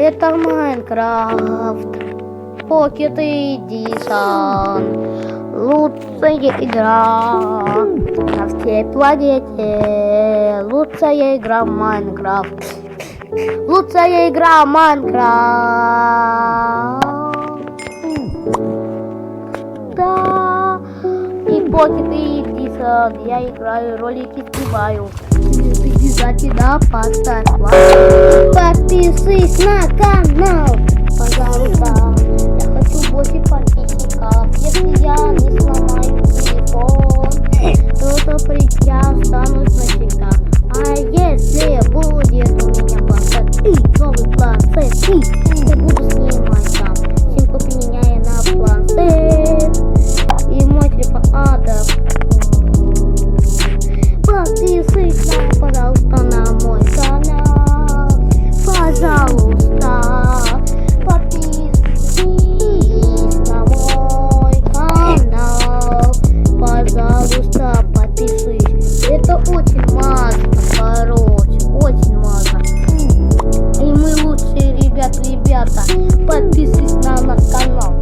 Это Майнкрафт Pocket Edition. Лучшая игра на всей планете. Лучшая игра Майнкрафт. Лучшая игра Майнкрафт. Да. И Pocket Edition. Я играю, ролики снимаю. Обязательно поставь лайк. Подписывайся на канал, пожалуйста. Я хочу больше подписчиков. Если я не сломаю телефон, то я останусь навсегда. А если будет у меня планшет и новый планшет, я буду снимать там. Симку поменяю на планшет. И мой телефон адрес. Подписывайся, пожалуйста, на мой канал. Пожалуйста, подписывайся на мой канал. Пожалуйста, подписывайся. Это очень важно, короче, очень важно. И мы лучшие ребята. Подписывайтесь на наш канал.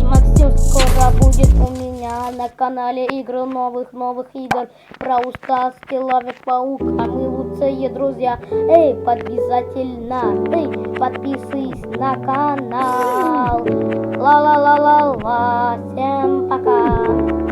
И Максим скоро будет у меня на канале игры новых игр. Brawl Stars, Человек-паук, а мы лучшие друзья. Эй, обязательно ты подписывайся на канал. Ла-ла-ла-ла-ла, всем пока.